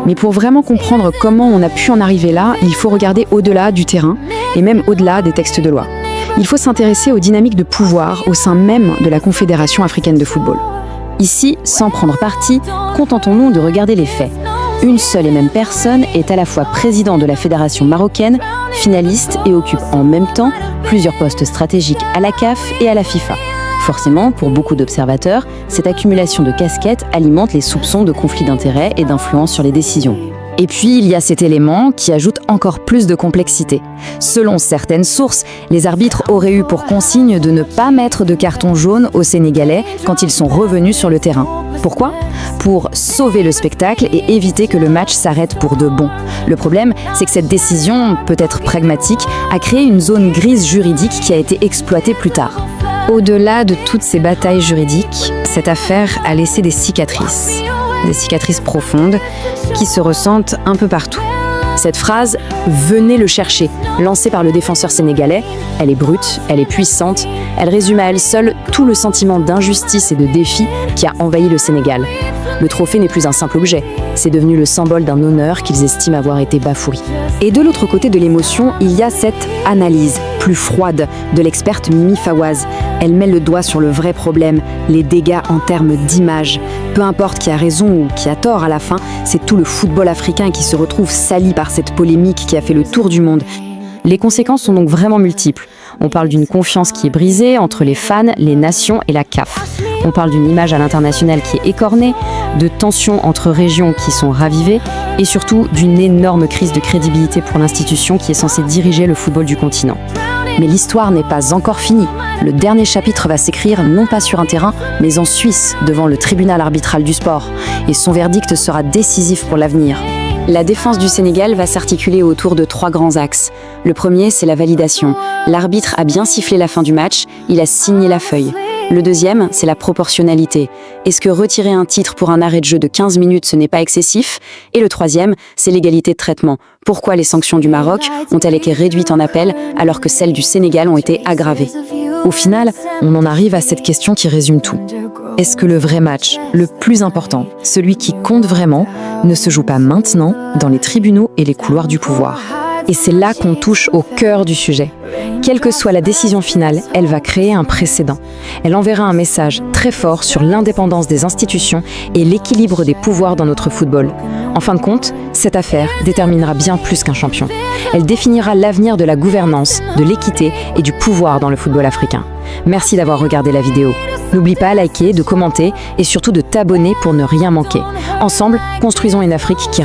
Mais pour vraiment comprendre comment on a pu en arriver là, il faut regarder au-delà du terrain et même au-delà des textes de loi. Il faut s'intéresser aux dynamiques de pouvoir au sein même de la Confédération africaine de football. Ici, sans prendre parti, contentons-nous de regarder les faits. Une seule et même personne est à la fois président de la fédération marocaine, finaliste et occupe en même temps plusieurs postes stratégiques à la CAF et à la FIFA. Forcément, pour beaucoup d'observateurs, cette accumulation de casquettes alimente les soupçons de conflits d'intérêts et d'influence sur les décisions. Et puis, il y a cet élément qui ajoute encore plus de complexité. Selon certaines sources, les arbitres auraient eu pour consigne de ne pas mettre de carton jaune aux Sénégalais quand ils sont revenus sur le terrain. Pourquoi ? Pour sauver le spectacle et éviter que le match s'arrête pour de bon. Le problème, c'est que cette décision, peut-être pragmatique, a créé une zone grise juridique qui a été exploitée plus tard. Au-delà de toutes ces batailles juridiques, cette affaire a laissé des cicatrices profondes qui se ressentent un peu partout. Cette phrase « Venez le chercher », lancée par le défenseur sénégalais, elle est brute, elle est puissante, elle résume à elle seule tout le sentiment d'injustice et de défi qui a envahi le Sénégal. Le trophée n'est plus un simple objet, c'est devenu le symbole d'un honneur qu'ils estiment avoir été bafoué. Et de l'autre côté de l'émotion, il y a cette analyse plus froide de l'experte Mimi Fawaz. Elle met le doigt sur le vrai problème, les dégâts en termes d'image. Peu importe qui a raison ou qui a tort à la fin, c'est tout le football africain qui se retrouve sali par cette polémique qui a fait le tour du monde. Les conséquences sont donc vraiment multiples. On parle d'une confiance qui est brisée entre les fans, les nations et la CAF. On parle d'une image à l'international qui est écornée, de tensions entre régions qui sont ravivées et surtout d'une énorme crise de crédibilité pour l'institution qui est censée diriger le football du continent. Mais l'histoire n'est pas encore finie. Le dernier chapitre va s'écrire non pas sur un terrain, mais en Suisse, devant le tribunal arbitral du sport. Et son verdict sera décisif pour l'avenir. La défense du Sénégal va s'articuler autour de 3 grands axes. Le premier, c'est la validation. L'arbitre a bien sifflé la fin du match, il a signé la feuille. Le deuxième, c'est la proportionnalité. Est-ce que retirer un titre pour un arrêt de jeu de 15 minutes, ce n'est pas excessif ? Et le troisième, c'est l'égalité de traitement. Pourquoi les sanctions du Maroc ont-elles été réduites en appel alors que celles du Sénégal ont été aggravées ? Au final, on en arrive à cette question qui résume tout. Est-ce que le vrai match, le plus important, celui qui compte vraiment, ne se joue pas maintenant dans les tribunaux et les couloirs du pouvoir ? Et c'est là qu'on touche au cœur du sujet. Quelle que soit la décision finale, elle va créer un précédent. Elle enverra un message très fort sur l'indépendance des institutions et l'équilibre des pouvoirs dans notre football. En fin de compte, cette affaire déterminera bien plus qu'un champion. Elle définira l'avenir de la gouvernance, de l'équité et du pouvoir dans le football africain. Merci d'avoir regardé la vidéo. N'oublie pas de liker, de commenter et surtout de t'abonner pour ne rien manquer. Ensemble, construisons une Afrique qui raconte